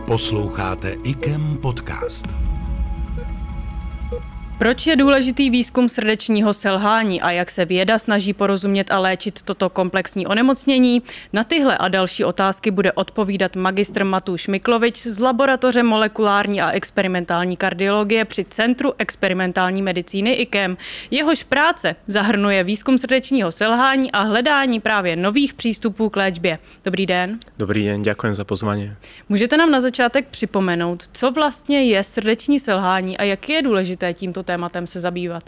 Posloucháte IKEM podcast. Proč je důležitý výzkum srdečního selhání a jak se věda snaží porozumět a léčit toto komplexní onemocnění? Na tyhle a další otázky bude odpovídat magistr Matúš Miklovič z laboratoře molekulární a experimentální kardiologie při Centru experimentální medicíny IKEM. Jehož práce zahrnuje výzkum srdečního selhání a hledání právě nových přístupů k léčbě. Dobrý den. Dobrý den, ďakujem za pozvanie. Můžete nám na začátek připomenout, co vlastně je srdeční selhání a jak je důležité tímto tématem se zabývat?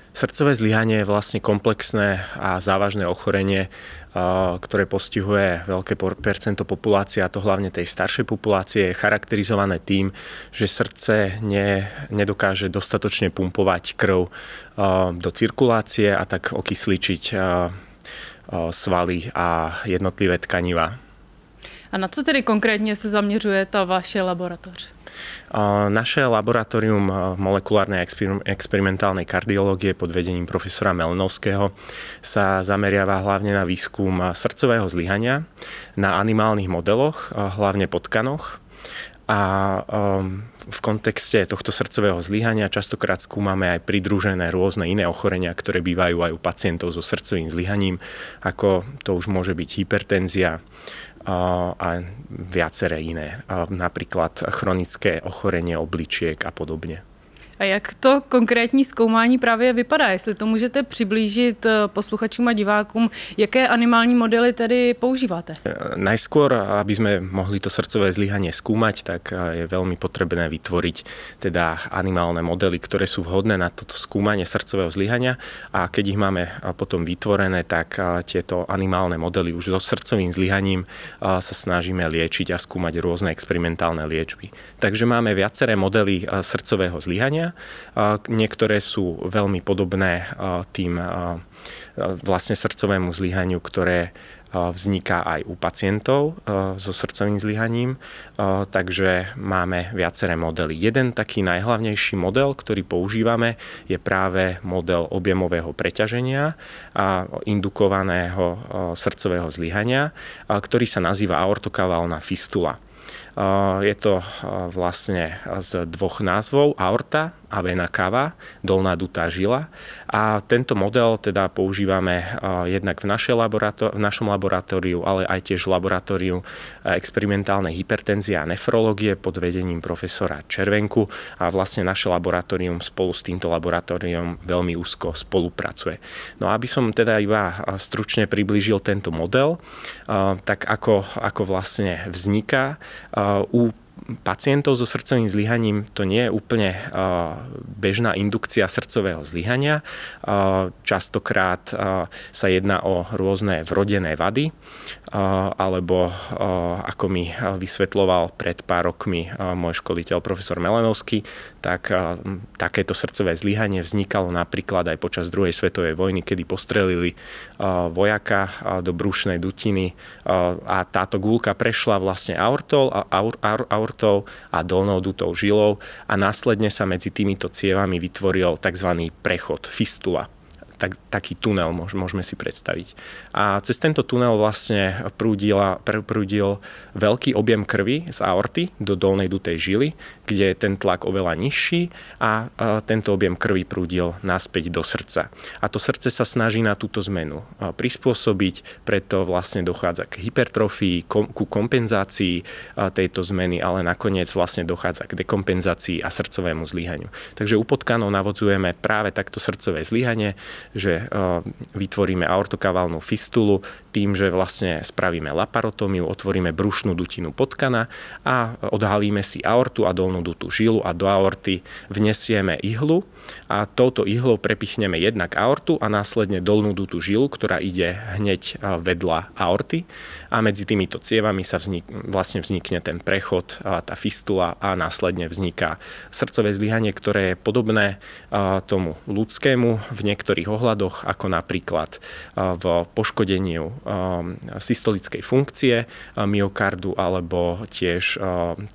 Srdcové zlyhanie je vlastne komplexné a závažné ochorenie, ktoré postihuje veľké percento populácie, a to hlavne tej staršej populácie, je charakterizované tým, že srdce nedokáže dostatočne pumpovať krv do cirkulácie a tak okysličiť svaly a jednotlivé tkanivá. A na co tedy konkrétně se zaměřuje ta vaše laboratoř? Naše laboratórium molekulárnej a experimentálnej kardiológie pod vedením profesora Melenovského sa zameriava hlavne na výskum srdcového zlyhania na animálnych modeloch, hlavne potkanoch. A v kontexte tohto srdcového zlyhania častokrát skúmame aj pridružené rôzne iné ochorenia, ktoré bývajú aj u pacientov so srdcovým zlyhaním, ako to už môže byť hypertenzia a viaceré iné, napríklad chronické ochorenie obličiek a podobne. A jak to konkrétní zkoumání právě vypadá? Jestli to můžete přiblížit posluchačům a divákům, jaké animální modely tedy používáte? Najskôr, aby sme mohli to srdcové zlyhanie skúmať, tak je veľmi potrebné vytvoriť teda animálne modely, ktoré sú vhodné na toto skúmanie srdcového zlyhania, a keď ich máme potom vytvorené, tak tieto animálne modely už so srdcovým zlyhaním sa snažíme liečiť a skúmať rôzne experimentálne liečby. Takže máme viaceré modely srdcového zlyhania. Niektoré sú veľmi podobné tým vlastne srdcovému zlyhaniu, ktoré vzniká aj u pacientov so srdcovým zlyhaním, takže máme viaceré modely. Jeden taký najhlavnejší model, ktorý používame, je práve model objemového preťaženia a indukovaného srdcového zlyhania, ktorý sa nazýva aortokaválna fistula. Je to vlastne z dvoch názvov: aorta a vena cava, dolná dutá žila. A tento model teda používame jednak v našom laboratóriu, ale aj tiež v laboratóriu experimentálnej hypertenzie a nefrológie pod vedením profesora Červenku, a vlastne naše laboratórium spolu s týmto laboratórium veľmi úzko spolupracuje. No aby som teda iba stručne priblížil tento model, tak ako vlastne vzniká u pacientov so srdcovým zlyhaním, to nie je úplne bežná indukcia srdcového zlyhania. Častokrát sa jedná o rôzne vrodené vady, alebo ako mi vysvetľoval pred pár rokmi môj školiteľ profesor Melenovský, tak takéto srdcové zlyhanie vznikalo napríklad aj počas druhej svetovej vojny, kedy postrelili vojaka do brušnej dutiny a táto guľka prešla vlastne aortou a dolnou dutou žilou a následne sa medzi týmito cievami vytvoril tzv. Prechod, fistula. Taký tunel môžeme si predstaviť. A cez tento tunel vlastne prúdil veľký objem krvi z aorty do dolnej dutej žily, kde je ten tlak oveľa nižší, a tento objem krvi prúdil naspäť do srdca. A to srdce sa snaží na túto zmenu prispôsobiť, preto vlastne dochádza k hypertrofii, ku kompenzácii tejto zmeny, ale nakoniec vlastne dochádza k dekompenzácii a srdcovému zlyhaniu. Takže u potkanov navodzujeme práve takto srdcové zlyhanie, že vytvoríme aortokaválnu fistulu tým, že vlastne spravíme laparotómiu, otvoríme brušnú dutinu potkana a odhalíme si aortu a dolnú dutú žilu a do aorty vnesieme ihlu a touto ihlou prepichneme jednak aortu a následne dolnú dutú žilu, ktorá ide hneď vedľa aorty, a medzi týmito cievami sa vlastne vznikne ten prechod, tá fistula, a následne vzniká srdcové zlyhanie, ktoré je podobné tomu ľudskému v niektorých ohľadoch, ako napríklad v poškodení systolickej funkcie myokardu, alebo tiež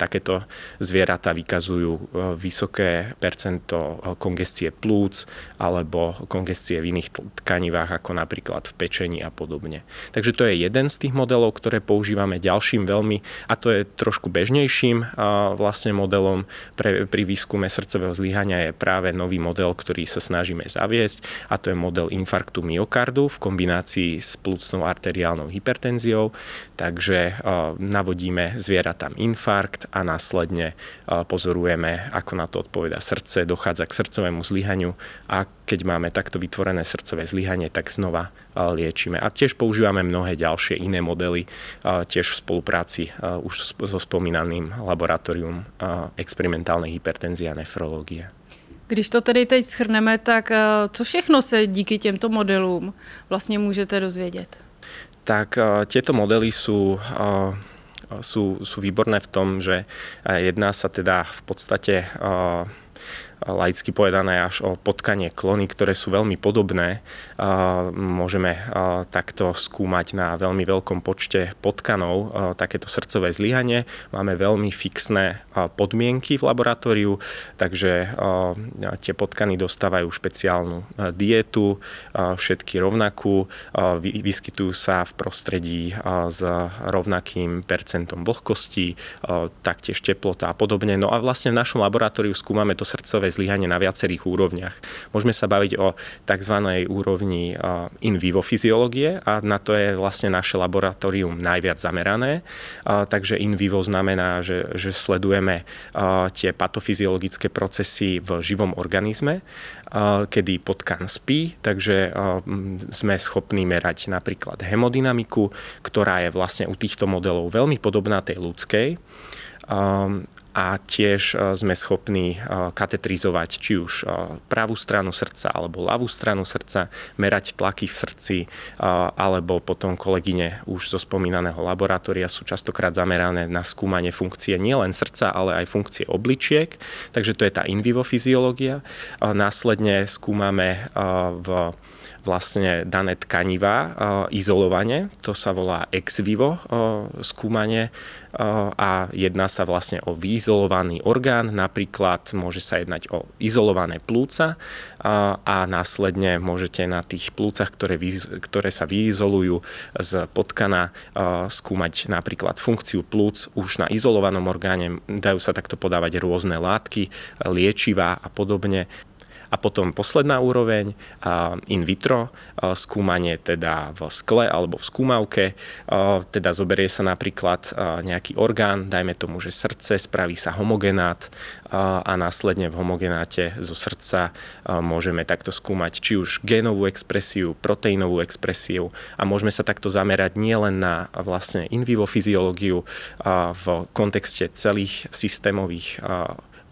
takéto zvieratá vykazujú vysoké percento kongestie plúc alebo kongestie v iných tkanivách, ako napríklad v pečení a podobne. Takže to je jeden z tých modelov, ktoré používame. Ďalším veľmi, a to je trošku bežnejším vlastne modelom pri výskume srdcového zlyhania, je práve nový model, ktorý sa snažíme zaviesť, a to je model infarktu myokardu v kombinácii s plúcnou arteriálnou hypertenziou. Takže navodíme zvieratám infarkt a následne pozorujeme, ako na to odpovedá srdce, dochádza k srdcovému zlyhaniu, a keď máme takto vytvorené srdcové zlyhanie, tak znova liečíme. A tiež používame mnohé ďalšie iné modely, tiež v spolupráci už so spomínaným laboratórium experimentálnej hypertenzie a nefrológie. Když to tedy teď shrneme, tak co všechno se díky těmto modelům vlastně můžete dozvědět? Tak tieto modely sú výborné v tom, že jedná sa teda v podstate laicky povedané až o potkanie klony, ktoré sú veľmi podobné. Môžeme takto skúmať na veľmi veľkom počte potkanov takéto srdcové zlyhanie. Máme veľmi fixné podmienky v laboratóriu, takže tie potkany dostávajú špeciálnu dietu, všetky rovnakú, vyskytujú sa v prostredí s rovnakým percentom vlhkosti, taktiež teplota a podobne. No a vlastne v našom laboratóriu skúmame to srdcové zlyhanie na viacerých úrovniach. Môžeme sa baviť o tzv. Úrovni in vivo fyziológie, a na to je vlastne naše laboratórium najviac zamerané. Takže in vivo znamená, že sledujeme tie patofyziologické procesy v živom organizme, kedy potkan spí, takže sme schopní merať napríklad hemodynamiku, ktorá je vlastne u týchto modelov veľmi podobná tej ľudskej. A tiež sme schopní katetrizovať či už pravú stranu srdca alebo ľavú stranu srdca, merať tlaky v srdci, alebo potom kolegyne už zo spomínaného laboratória sú častokrát zamerané na skúmanie funkcie nielen srdca, ale aj funkcie obličiek. Takže to je tá in vivo fyziológia. Následne skúmame vlastne dané tkanivá izolovane, to sa volá ex vivo skúmanie, a jedná sa vlastne o vyizolovaný orgán, napríklad môže sa jednať o izolované plúca, a následne môžete na tých plúcach, ktoré sa vyizolujú z potkana, skúmať napríklad funkciu plúc už na izolovanom orgáne. Dajú sa takto podávať rôzne látky, liečivá a podobne. A potom posledná úroveň, in vitro, skúmanie teda v skle alebo v skúmavke. Teda zoberie sa napríklad nejaký orgán, dajme tomu, že srdce, spraví sa homogenát, a následne v homogenáte zo srdca môžeme takto skúmať či už génovú expresiu, proteínovú expresiu, a môžeme sa takto zamerať nielen na vlastne in vivo fyziológiu v kontexte celých systémových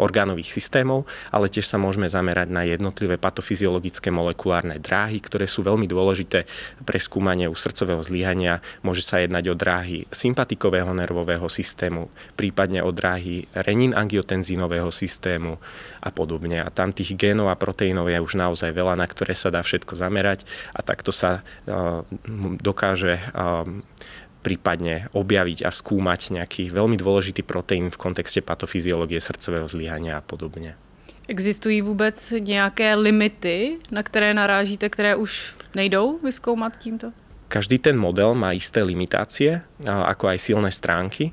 orgánových systémov, ale tiež sa môžeme zamerať na jednotlivé patofyziologické molekulárne dráhy, ktoré sú veľmi dôležité pre skúmanie u srdcového zlyhania. Môže sa jednať o dráhy sympatikového nervového systému, prípadne o dráhy renin-angiotenzínového systému a podobne. A tam tých génov a proteínov je už naozaj veľa, na ktoré sa dá všetko zamerať, a takto sa dokáže prípadne objaviť a skúmať nejaký veľmi dôležitý proteín v kontexte patofyziológie srdcového zlyhania a podobne. Existují vůbec nějaké limity, na které narážíte, které už nejdou vyskoumat tímto? Každý ten model má isté limitácie, ako aj silné stránky.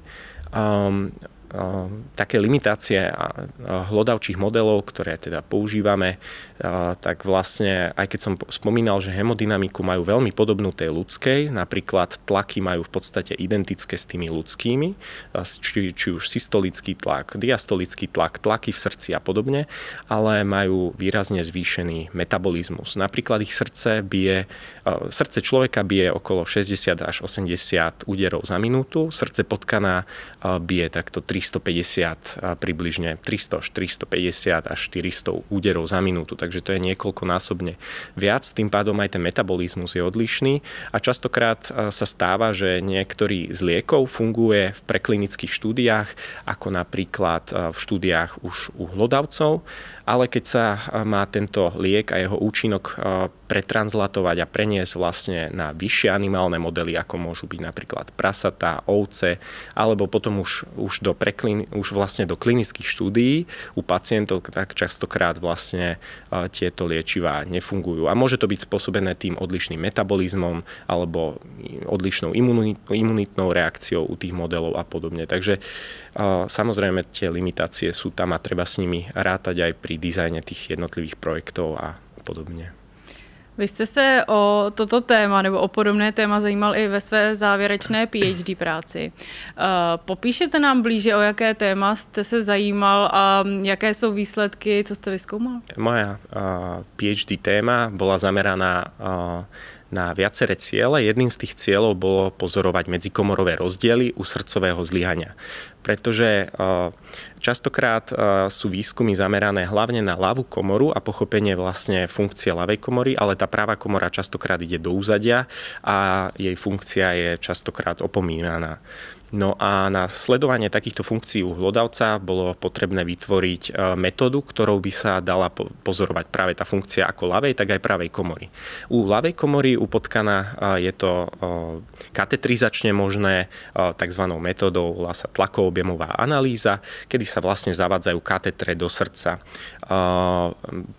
Také limitácie hlodavčích modelov, ktoré teda používame, tak vlastne, aj keď som spomínal, že hemodynamiku majú veľmi podobnú tej ľudskej, napríklad tlaky majú v podstate identické s tými ľudskými, či už systolický tlak, diastolický tlak, tlaky v srdci a podobne, ale majú výrazne zvýšený metabolizmus. Napríklad ich srdce človeka bije okolo 60 až 80 úderov za minútu, srdce potkana bije takto 350, približne 300 až 350 až 400 úderov za minútu, takže to je niekoľkonásobne viac, tým pádom aj ten metabolizmus je odlišný, a častokrát sa stáva, že niektorý z liekov funguje v preklinických štúdiách, ako napríklad v štúdiách už u hlodavcov, ale keď sa má tento liek a jeho účinok pretranslatovať a preniesť vlastne na vyššie animálne modely, ako môžu byť napríklad prasatá, ovce, alebo potom už vlastne do klinických štúdií u pacientov, tak častokrát vlastne tieto liečivá nefungujú. A môže to byť spôsobené tým odlišným metabolizmom alebo odlišnou imunitnou reakciou u tých modelov a podobne. Takže samozrejme tie limitácie sú tam a treba s nimi rátať aj pri dizajne tých jednotlivých projektov a podobně. Vy jste se o toto téma nebo o podobné téma zajímal i ve své závěrečné PhD práci. Popíšete nám blíže, o jaké téma jste se zajímal a jaké jsou výsledky, co jste vyskoumal? Moja PhD téma bola zameraná na viaceré ciele. Jedným z tých cieľov bolo pozorovať medzikomorové rozdiely u srdcového zlyhania. Pretože častokrát sú výskumy zamerané hlavne na ľavú komoru a pochopenie vlastne funkcie ľavej komory, ale tá pravá komora častokrát ide do úzadia a jej funkcia je častokrát opomínaná. No a na sledovanie takýchto funkcií u hlodavca bolo potrebné vytvoriť metódu, ktorou by sa dala pozorovať práve tá funkcia ako ľavej, tak aj pravej komory. U ľavej komory u potkana je to katetrizačne možné takzvanou metódou, volá sa tlakoobjemová analýza, kedy sa vlastne zavádzajú katetre do srdca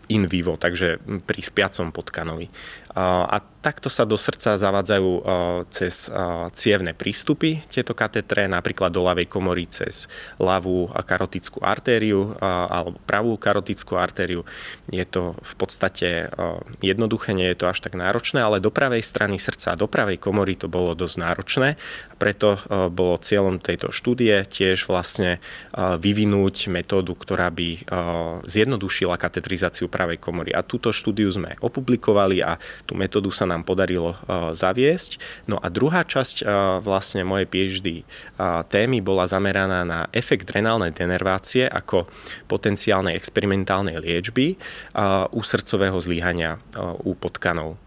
in vivo, takže pri spiacom potkanovi. A takto sa do srdca zavádzajú cez cievne prístupy tieto katetre, napríklad do ľavej komory cez ľavú karotickú artériu alebo pravú karotickú artériu. Je to v podstate jednoduché, nie je to až tak náročné, ale do pravej strany srdca a do pravej komory to bolo dosť náročné. Preto bolo cieľom tejto štúdie tiež vlastne vyvinúť metódu, ktorá by zjednodušila katetrizáciu pravej komory. A túto štúdiu sme opublikovali a tú metódu sa nám podarilo zaviesť. No a druhá časť vlastne mojej PhD témy bola zameraná na efekt renálnej denervácie ako potenciálnej experimentálnej liečby u srdcového zlyhania u potkanov.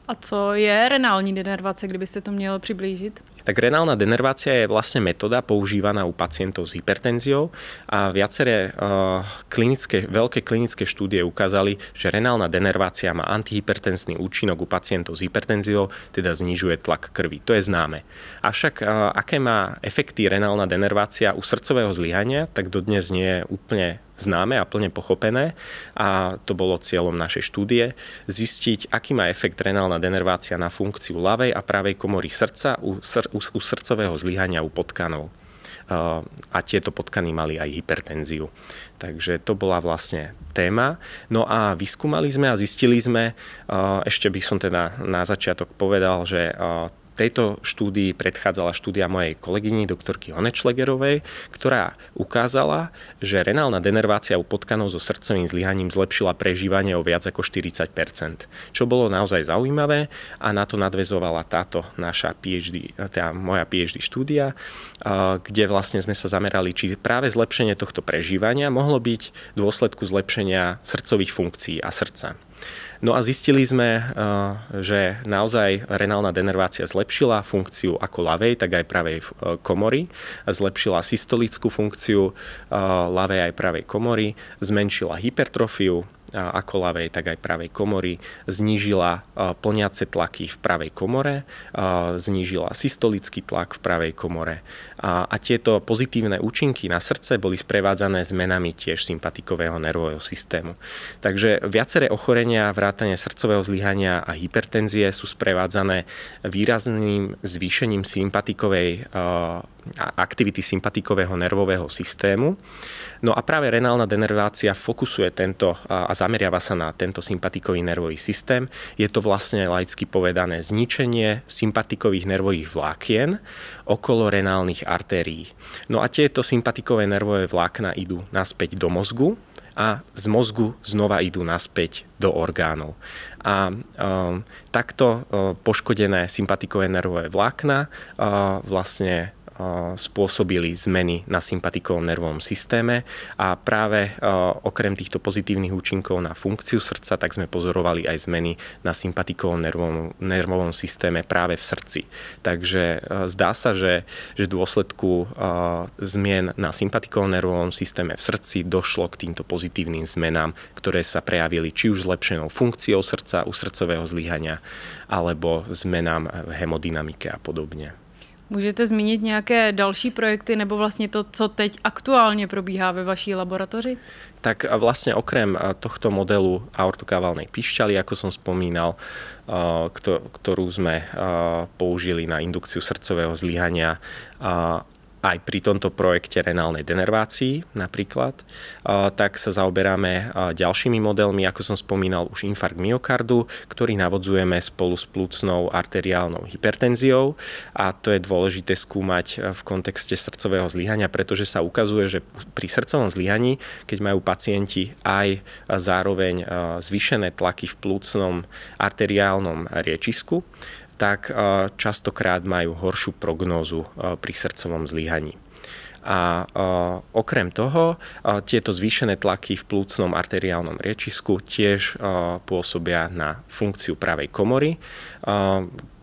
A co je renální denervace, kdybyste to měl přiblížit? Tak renálna denervácia je vlastne metóda používaná u pacientov s hypertenziou a viaceré veľké klinické štúdie ukázali, že renálna denervácia má antihypertenzný účinok u pacientov s hypertenziou, teda znižuje tlak krvi. To je známe. Avšak aké má efekty renálna denervácia u srdcového zlyhania, tak dodnes nie je úplne známe a plne pochopené a to bolo cieľom našej štúdie zistiť, aký má efekt renálna denervácia na funkciu ľavej a pravej komory srdca u srdcového zlyhania u potkanov. A tieto potkany mali aj hypertenziu. Takže to bola vlastne téma. No a vyskúmali sme a zistili sme, ešte by som teda na začiatok povedal, že tejto štúdii predchádzala štúdia mojej kolegyni, doktorky Honečlegerovej, ktorá ukázala, že renálna denervácia u potkanov so srdcovým zlyhaním zlepšila prežívanie o viac ako 40%. Čo bolo naozaj zaujímavé a na to nadväzovala táto naša PhD, teda moja PhD štúdia, kde vlastne sme sa zamerali, či práve zlepšenie tohto prežívania mohlo byť v dôsledku zlepšenia srdcových funkcií a srdca. No a zistili sme, že naozaj renálna denervácia zlepšila funkciu ako ľavej, tak aj pravej komory, zlepšila systolickú funkciu ľavej aj pravej komory, zmenšila hypertrofiu ako ľavej, tak aj pravej komory, znížila plniace tlaky v pravej komore, znížila systolický tlak v pravej komore. A tieto pozitívne účinky na srdce boli sprevádzané zmenami tiež sympatikového nervového systému. Takže viaceré ochorenia, vrátane srdcového zlyhania a hypertenzie sú sprevádzané výrazným zvýšením sympatikovej aktivity sympatikového nervového systému. No a práve renálna denervácia fokusuje tento a zameriava sa na tento sympatikový nervový systém. Je to vlastne laicky povedané zničenie sympatikových nervových vlákien okolo renálnych artérií. No a tieto sympatikové nervové vlákna idú naspäť do mozgu a z mozgu znova idú naspäť do orgánov. A takto poškodené sympatikové nervové vlákna vlastne spôsobili zmeny na sympatikovom nervovom systéme a práve okrem týchto pozitívnych účinkov na funkciu srdca, tak sme pozorovali aj zmeny na sympatikovom nervovom systéme práve v srdci. Takže zdá sa, že v dôsledku zmien na sympatikovom nervovom systéme v srdci došlo k týmto pozitívnym zmenám, ktoré sa prejavili či už zlepšenou funkciou srdca u srdcového zlyhania, alebo zmenám v hemodynamike a podobně. Můžete zmínit nějaké další projekty nebo vlastně to, co teď aktuálně probíhá ve vaší laboratoři? Tak vlastne okrem tohto modelu aortokáválnej pišťaly, ako som spomínal, ktorú sme použili na indukciu srdcového zlyhania, aj pri tomto projekte renálnej denervácii napríklad, tak sa zaoberáme ďalšími modelmi, ako som spomínal, už infarkt myokardu, ktorý navodzujeme spolu s plúcnou arteriálnou hypertenziou a to je dôležité skúmať v kontexte srdcového zlyhania, pretože sa ukazuje, že pri srdcovom zlyhaní, keď majú pacienti aj zároveň zvýšené tlaky v plúcnom arteriálnom riečisku, tak častokrát majú horšiu prognózu pri srdcovom zlyhaní. A okrem toho, tieto zvýšené tlaky v plúcnom arteriálnom riečisku tiež pôsobia na funkciu pravej komory,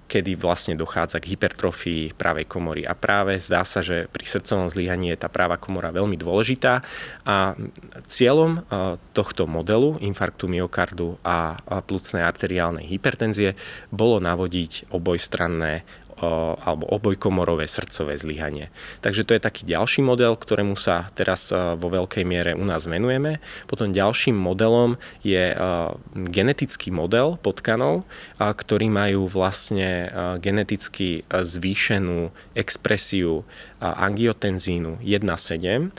kedy vlastne dochádza k hypertrofii pravej komory. A práve zdá sa, že pri srdcovom zlyhaní je tá práva komora veľmi dôležitá a cieľom tohto modelu infarktu myokardu a plúcnej arteriálnej hypertenzie bolo navodiť obojstranné alebo obojkomorové srdcové zlyhanie. Takže to je taký ďalší model, ktorému sa teraz vo veľkej miere u nás venujeme. Potom ďalším modelom je genetický model potkanov, ktorí majú vlastne geneticky zvýšenú expresiu angiotenzínu 1,7.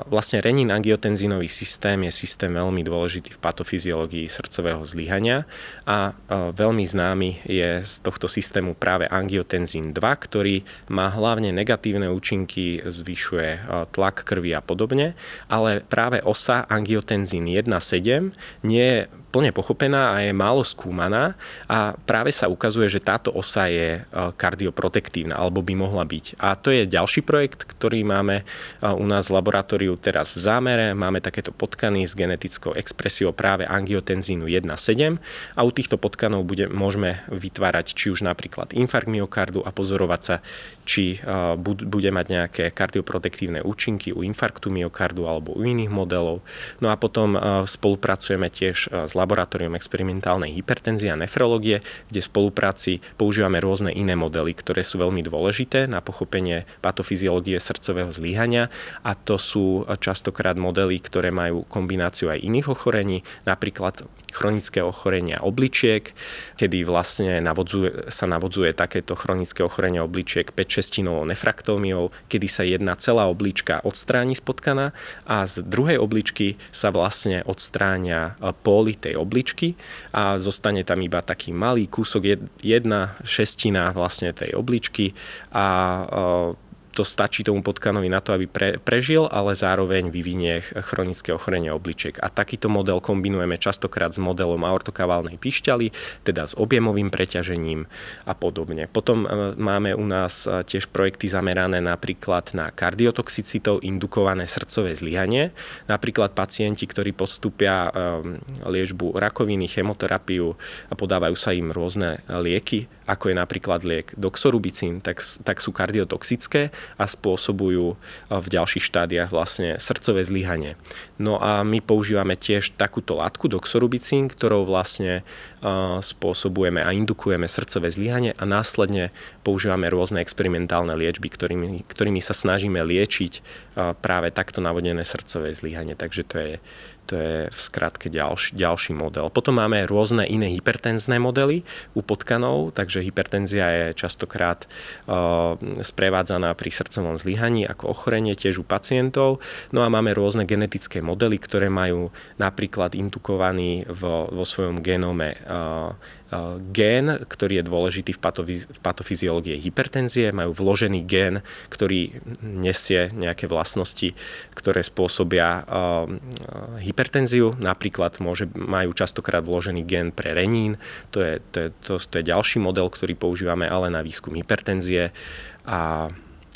Vlastne renin-angiotenzínový systém je systém veľmi dôležitý v patofyziológii srdcového zlyhania a veľmi známy je z tohto systému práve angiotenzín 2, ktorý má hlavne negatívne účinky, zvyšuje tlak krvi a podobne, ale práve osa angiotenzín 1,7 nie je plne pochopená a je málo skúmaná a práve sa ukazuje, že táto osa je kardioprotektívna alebo by mohla byť. A to je ďalší projekt, ktorý máme u nás v laboratóriu teraz v zámere. Máme takéto potkany s genetickou expresiou práve angiotenzínu 1,7 a u týchto potkanov môžeme vytvárať či už napríklad infarkt myokardu a pozorovať sa, či bude mať nejaké kardioprotektívne účinky u infarktu myokardu alebo u iných modelov. No a potom spolupracujeme tiež s laboratórium experimentálnej hypertenzie a nefrológie, kde v spolupráci používame rôzne iné modely, ktoré sú veľmi dôležité na pochopenie patofyziológie srdcového zlyhania a to sú častokrát modely, ktoré majú kombináciu aj iných ochorení, napríklad chronické ochorenia obličiek, kedy vlastne sa navodzuje takéto chronické ochorenie obličiek 5/6 nefraktómiou, kedy sa jedna celá oblička odstráni z potkana a z druhej obličky sa vlastne odstránia póly tej obličky a zostane tam iba taký malý kúsok, 1/6 vlastne tej obličky a to stačí tomu potkanovi na to, aby prežil, ale zároveň vyvinie chronické ochorenie obličiek. A takýto model kombinujeme častokrát s modelom aortokaválnej pišťaly, teda s objemovým preťažením a podobne. Potom máme u nás tiež projekty zamerané napríklad na kardiotoxicitou indukované srdcové zlyhanie. Napríklad pacienti, ktorí postupia liečbu rakoviny, chemoterapiu a podávajú sa im rôzne lieky, ako je napríklad liek doxorubicín, tak sú kardiotoxické a spôsobujú v ďalších štádiách vlastne srdcové zlyhanie. No a my používame tiež takúto látku doxorubicín, ktorou vlastne spôsobujeme a indukujeme srdcové zlyhanie a následne používame rôzne experimentálne liečby, ktorými sa snažíme liečiť práve takto navodené srdcové zlyhanie. Takže to je v skratke ďalší model. Potom máme rôzne iné hypertenzné modely u potkanov, takže hypertenzia je častokrát sprevádzaná pri srdcovom zlyhaní ako ochorenie tiež u pacientov. No a máme rôzne genetické modely, ktoré majú napríklad indukovaný vo svojom genome gén, ktorý je dôležitý v patofyziológii hypertenzie, majú vložený gén, ktorý nesie nejaké vlastnosti, ktoré spôsobia hypertenziu. Napríklad majú častokrát vložený gén pre renín. To je ďalší model, ktorý používame ale na výskum hypertenzie a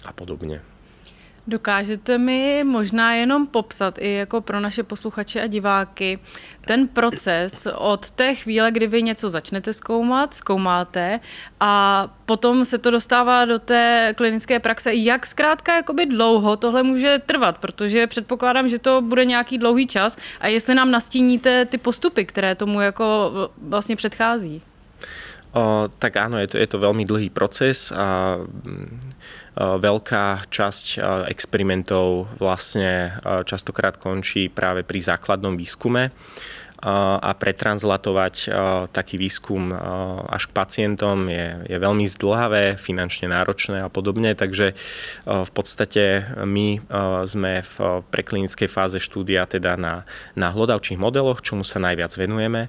a podobně. Dokážete mi možná jenom popsat i jako pro naše posluchače a diváky ten proces od té chvíle, kdy vy něco začnete zkoumáte a potom se to dostává do té klinické praxe. Jak zkrátka jakoby dlouho tohle může trvat, protože předpokládám, že to bude nějaký dlouhý čas a jestli nám nastíníte ty postupy, které tomu jako vlastně předchází. Tak áno, je to veľmi dlhý proces a veľká časť experimentov vlastne častokrát končí práve pri základnom výskume a pretranslatovať taký výskum až k pacientom je veľmi zdĺhavé, finančne náročné a podobne, takže v podstate my sme v preklinickej fáze štúdia teda na hlodavčích modeloch, čomu sa najviac venujeme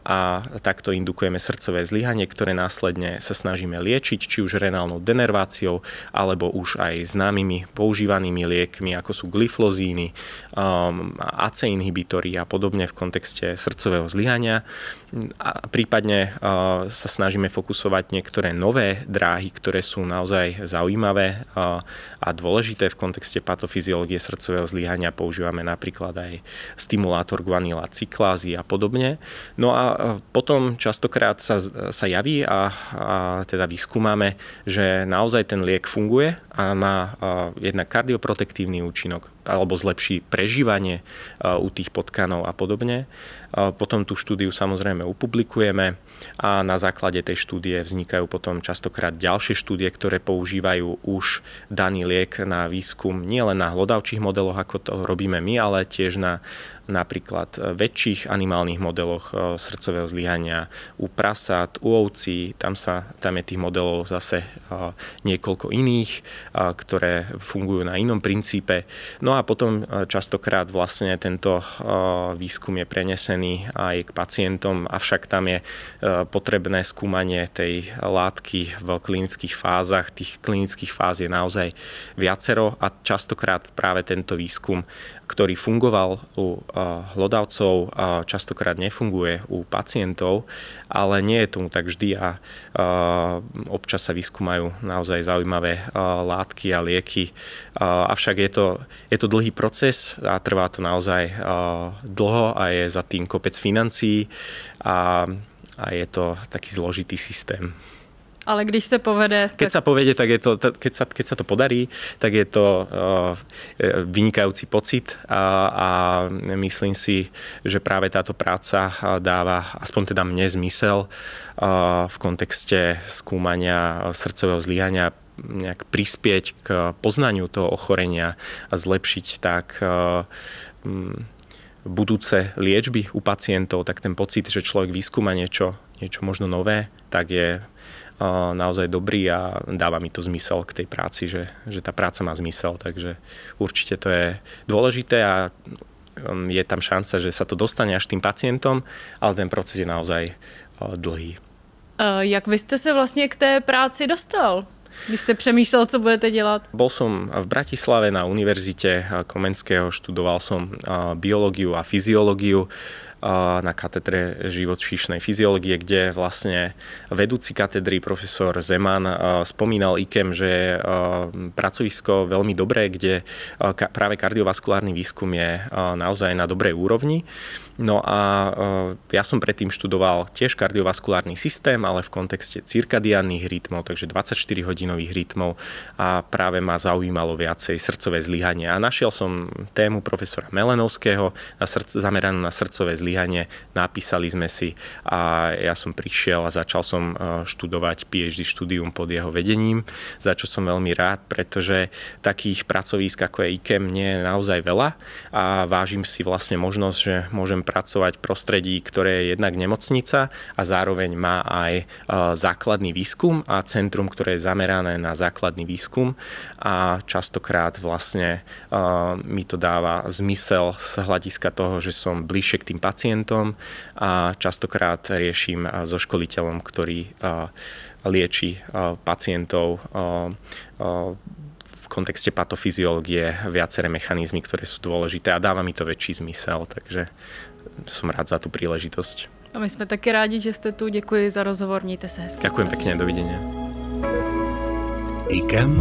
a takto indukujeme srdcové zlyhanie, ktoré následne sa snažíme liečiť, či už renálnou denerváciou, alebo už aj známymi používanými liekmi, ako sú glyflozíny, AC inhibitory a podobne v kontexte srdcového zlyhania. A prípadne sa snažíme fokusovať niektoré nové dráhy, ktoré sú naozaj zaujímavé a dôležité v kontexte patofyziológie srdcového zlyhania. Používame napríklad aj stimulátor guanyla cyklázy a podobne. No a potom častokrát sa javí a teda vyskúmame, že naozaj ten liek funguje a má jednak kardioprotektívny účinok alebo zlepší prežívanie u tých potkanov a podobne. Potom tú štúdiu samozrejme upublikujeme a na základe tej štúdie vznikajú potom častokrát ďalšie štúdie, ktoré používajú už daný liek na výskum nielen na hlodavčích modeloch, ako to robíme my, ale tiež na napríklad väčších animálnych modeloch srdcového zlyhania u prasát, u ovcí, tam je tých modelov zase niekoľko iných, ktoré fungujú na inom princípe. No a potom častokrát vlastne tento výskum je prenesený aj k pacientom, avšak tam je potrebné skúmanie tej látky v klinických fázach. Tých klinických fáz je naozaj viacero a častokrát práve tento výskum, ktorý fungoval u hlodavcov, častokrát nefunguje u pacientov, ale nie je tomu tak vždy a občas sa vyskúmajú naozaj zaujímavé látky a lieky. Avšak je to dlhý proces a trvá to naozaj dlho a je za tým kopec financií a je to taký zložitý systém. Ale když se povede... Keď sa povede, tak je to, keď sa to podarí, tak je to vynikajúci pocit a myslím si, že práve táto práca dáva, aspoň teda mne, zmysel v kontexte skúmania srdcového zlyhania nejak prispieť k poznaniu toho ochorenia a zlepšiť tak budúce liečby u pacientov, tak ten pocit, že človek vyskúma niečo možno nové, tak je naozaj dobrý a dáva mi to zmysel k tej práci, že tá práca má zmysel, takže určite to je dôležité a je tam šanca, že sa to dostane až tým pacientom, ale ten proces je naozaj dlhý. Jak vy ste sa vlastne k té práci dostal? Vy ste přemýšlel, co budete dělat? Bol som v Bratislave na Univerzite Komenského, študoval som biológiu a fyziológiu na katedre živočíšnej fyziológie, kde vlastne vedúci katedry profesor Zeman spomínal IKEM, že je pracovisko veľmi dobré, kde práve kardiovaskulárny výskum je naozaj na dobrej úrovni. No a ja som predtým študoval tiež kardiovaskulárny systém, ale v kontexte cirkadiánnych rytmov, takže 24-hodinových rytmov a práve ma zaujímalo viacej srdcové zlyhanie. A našiel som tému profesora Melenovského zameranú na srdcové zlyhanie. Napísali sme si a ja som prišiel a začal som študovať PhD štúdium pod jeho vedením, za čo som veľmi rád, pretože takých pracovísk ako je IKEM nie je naozaj veľa a vážim si vlastne možnosť, že môžem pracovať v prostredí, ktoré je jednak nemocnica a zároveň má aj základný výskum a centrum, ktoré je zamerané na základný výskum a častokrát vlastne mi to dáva zmysel z hľadiska toho, že som bližšie k tým pacientom a častokrát riešim so školiteľom, ktorý lieči pacientov v kontexte patofyziológie viaceré mechanizmy, ktoré sú dôležité a dáva mi to väčší zmysel, takže som rád za tú príležitosť. A my sme taky rádi, že ste tu. Děkuji za rozhovor, mějte se hezky. Ďakujem pekne, dovidenia. IKEM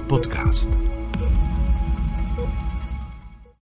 podcast.